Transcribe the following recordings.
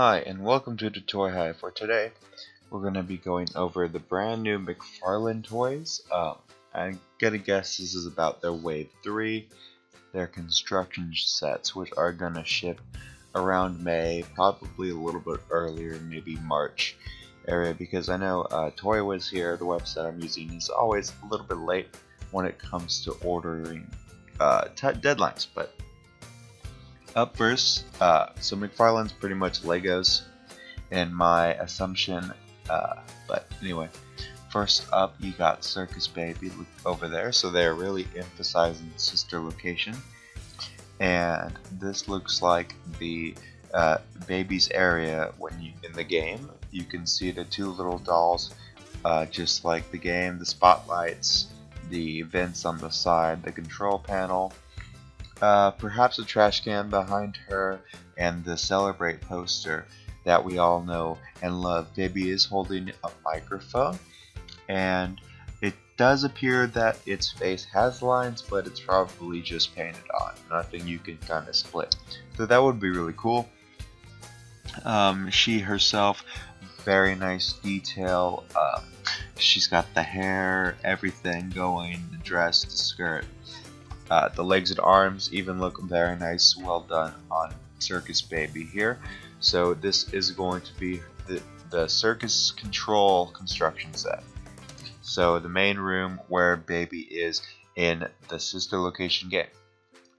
Hi, and welcome to the Toy Hive. For today, we're going to be going over the brand new McFarlane toys. I'm gonna guess this is about their Wave 3, their construction sets, which are going to ship around May, probably a little bit earlier, maybe March area, because I know Toy Was Here, the website I'm using, is always a little bit late when it comes to ordering deadlines, but up first, so McFarlane's pretty much Legos in my assumption, but anyway, first up you got Circus Baby over there, so they're really emphasizing sister location, and this looks like the baby's area when you in the game. You can see the two little dolls, just like the game, the spotlights, the vents on the side, the control panel. Perhaps a trash can behind her, and the Celebrate poster that we all know and love. Baby is holding a microphone, and it does appear that its face has lines, but it's probably just painted on. Nothing you can kind of split. So that would be really cool. She herself, very nice detail. She's got the hair, everything going, the dress, the skirt. The legs and arms even look very nice, well done on Circus Baby here. So this is going to be the Circus Control construction set. So the main room where Baby is in the sister location game.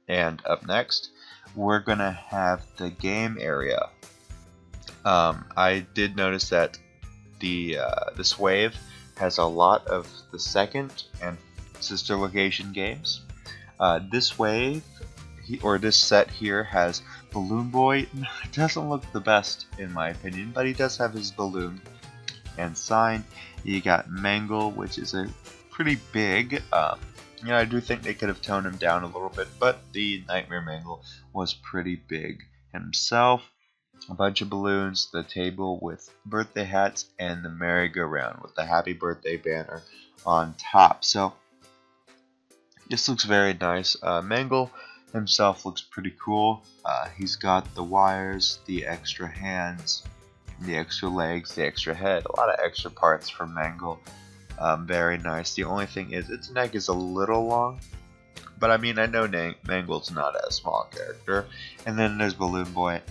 And up next, we're gonna have the game area. I did notice that this wave has a lot of the second and sister location games. This wave, this set here has Balloon Boy. It doesn't look the best in my opinion, but he does have his balloon and sign. You got Mangle, which is a pretty big. I do think they could have toned him down a little bit, but the Nightmare Mangle was pretty big himself. A bunch of balloons, the table with birthday hats, and the merry-go-round with the happy birthday banner on top. So this looks very nice. Mangle himself looks pretty cool. He's got the wires, the extra hands, the extra legs, the extra head, a lot of extra parts for Mangle. Very nice. The only thing is its neck is a little long, but I mean, I know Mangle's not a small character. And then there's Balloon Boy.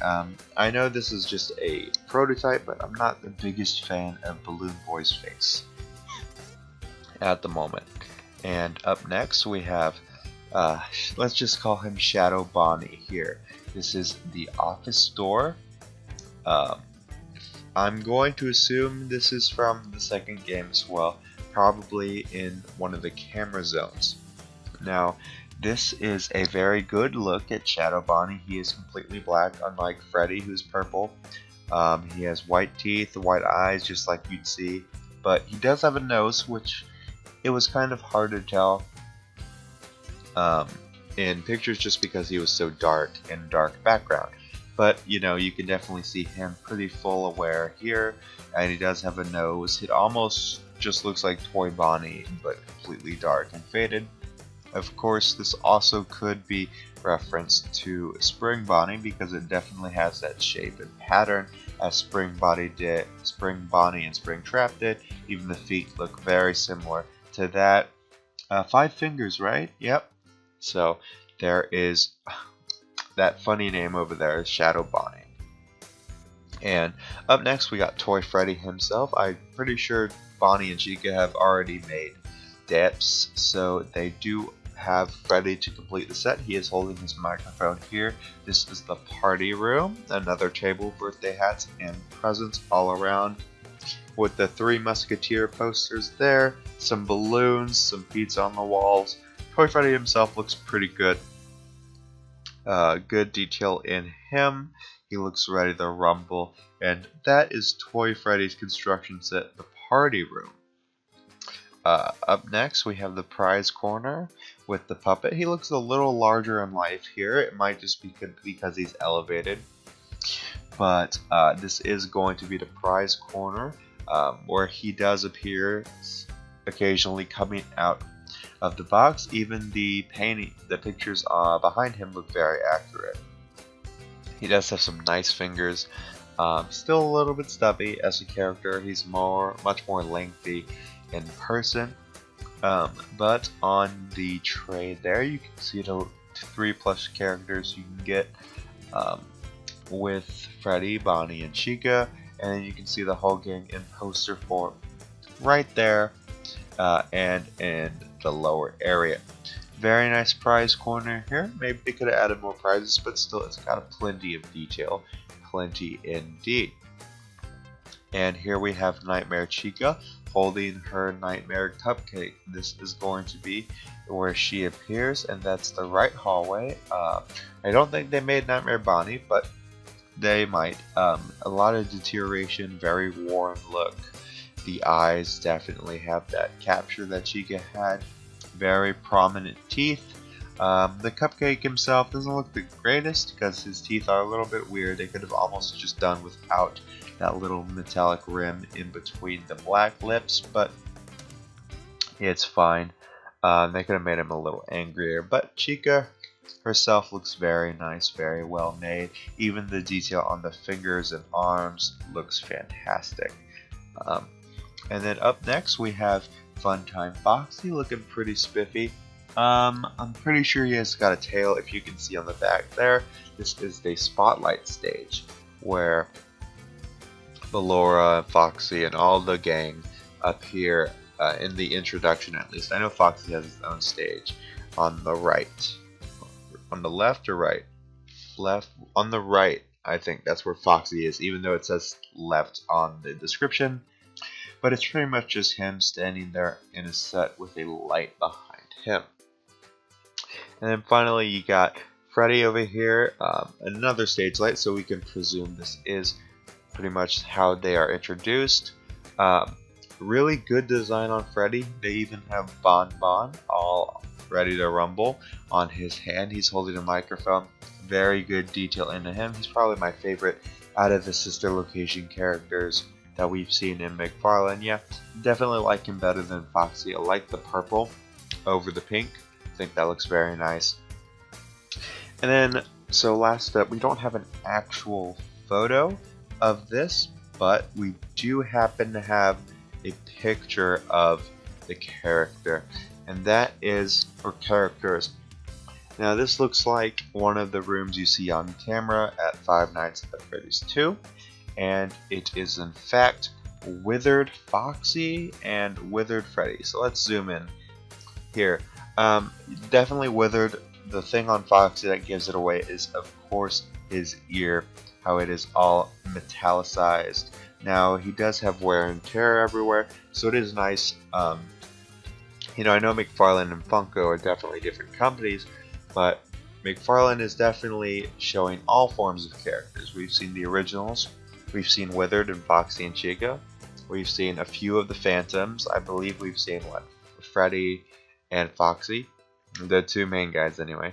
I know this is just a prototype, but I'm not the biggest fan of Balloon Boy's face at the moment. And up next we have, let's just call him Shadow Bonnie here. This is the office door. I'm going to assume this is from the second game as well, probably in one of the camera zones. Now, this is a very good look at Shadow Bonnie. He is completely black, unlike Freddy, who's purple. He has white teeth, white eyes, just like you'd see, but he does have a nose, which it was kind of hard to tell in pictures just because he was so dark in a dark background. But you can definitely see him pretty full aware here, and he does have a nose. It almost just looks like Toy Bonnie, but completely dark and faded. Of course, this also could be referenced to Spring Bonnie because it definitely has that shape and pattern as Spring Bonnie and Spring Trap did. Even the feet look very similar to that. 5 fingers, right? Yep. So there is that funny name over there, Shadow Bonnie. And up next we got Toy Freddy himself. I'm pretty sure Bonnie and Chica have already made dips, so they do have Freddy to complete the set. He is holding his microphone here. This is the party room. Another table, birthday hats, and presents all around, with the 3 Musketeer posters there, some balloons, some pizza on the walls. Toy Freddy himself looks pretty good. Good detail in him. He looks ready to rumble. And that is Toy Freddy's construction set, the party room. Up next we have the prize corner with the puppet. He looks a little larger in life here. It might just be because he's elevated. But this is going to be the prize corner, where he does appear occasionally coming out of the box. Even the pictures behind him look very accurate. He does have some nice fingers. Still a little bit stubby as a character. He's much more lengthy in person. But on the tray there, you can see the 3+ characters you can get with Freddy, Bonnie, and Chica, and then you can see the whole gang in poster form right there, and in the lower area. Very nice prize corner here. Maybe they could have added more prizes, but still, it's got plenty of detail, plenty indeed. And here we have Nightmare Chica holding her nightmare cupcake. This is going to be where she appears, and that's the right hallway. I don't think they made Nightmare Bonnie, but they might. A lot of deterioration, very worn look. The eyes definitely have that capture that Chica had. Very prominent teeth. The cupcake himself doesn't look the greatest because his teeth are a little bit weird. They could have almost just done without that little metallic rim in between the black lips, but it's fine. They could have made him a little angrier, but Chica herself looks very nice, very well made. Even the detail on the fingers and arms looks fantastic. And then up next we have Funtime Foxy, looking pretty spiffy. I'm pretty sure he has got a tail, if you can see on the back there. This is the spotlight stage where Ballora, Foxy, and all the gang appear in the introduction, at least. I know Foxy has his own stage on the right. On the left or right? Left. On the right, I think that's where Foxy is, even though it says left on the description. But it's pretty much just him standing there in a set with a light behind him. And then finally you got Freddy over here, another stage light, so we can presume this is pretty much how they are introduced. Really good design on Freddy. They even have Bon Bon all ready to rumble on his hand. He's holding a microphone. Very good detail into him. He's probably my favorite out of the sister location characters that we've seen in McFarlane. Yeah, definitely like him better than Foxy. I like the purple over the pink. I think that looks very nice. And then, so last up, we don't have an actual photo of this, but we do happen to have a picture of the character, and that is, or characters. Now this looks like one of the rooms you see on camera at Five Nights at Freddy's 2, and it is in fact Withered Foxy and Withered Freddy. So let's zoom in here. Definitely Withered. The thing on Foxy that gives it away is, of course, his ear, how it is all metallicized. Now he does have wear and tear everywhere, so it is nice. You know, I know McFarlane and Funko are definitely different companies, but McFarlane is definitely showing all forms of characters. We've seen the originals, we've seen Withered and Foxy and Chica, we've seen a few of the Phantoms. I believe we've seen what, Freddy and Foxy, the two main guys anyway.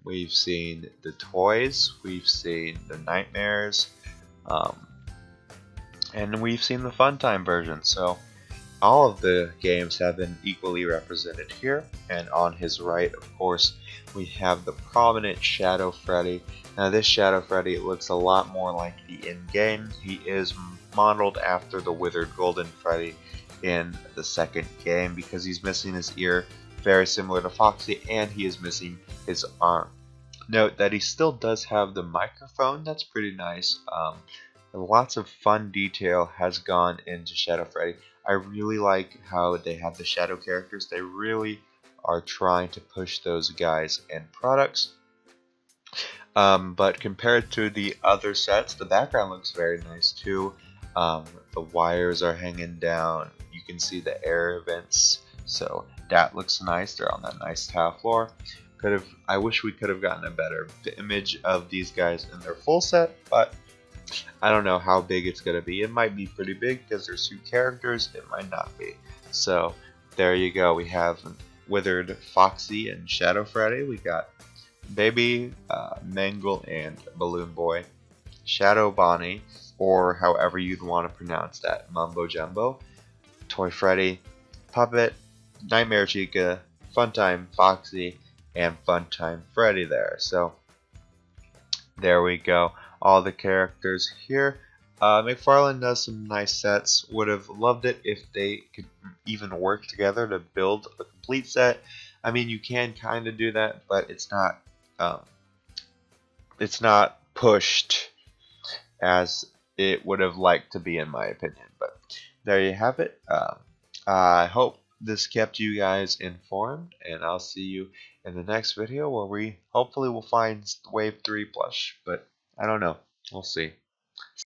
We've seen the toys, we've seen the nightmares, and we've seen the Funtime version. So all of the games have been equally represented here. And on his right, of course, we have the prominent Shadow Freddy. Now this Shadow Freddy looks a lot more like the in-game. He is modeled after the Withered Golden Freddy in the second game because he's missing his ear, very similar to Foxy, and he is missing his arm. Note that he still does have the microphone. That's pretty nice. Lots of fun detail has gone into Shadow Freddy. I really like how they have the shadow characters. They really are trying to push those guys in products. But compared to the other sets, the background looks very nice too. The wires are hanging down. You can see the air vents, so that looks nice. They're on that nice tile floor. I wish we could have gotten a better image of these guys in their full set, but I don't know how big it's going to be. It might be pretty big because there's two characters. It might not be. So there you go. We have Withered Foxy and Shadow Freddy. We got Baby, Mangle, and Balloon Boy. Shadow Bonnie, or however you'd want to pronounce that, Mumbo Jumbo. Toy Freddy, Puppet, Nightmare Chica, Funtime Foxy, and Funtime Freddy there. So there we go. all the characters here. McFarlane does some nice sets. Would have loved it if they could even work together to build a complete set. I mean, you can kind of do that, but um, it's not pushed as it would have liked to be, in my opinion. But there you have it. I hope this kept you guys informed, and I'll see you in the next video where we hopefully will find Wave 3 plush, but I don't know. We'll see.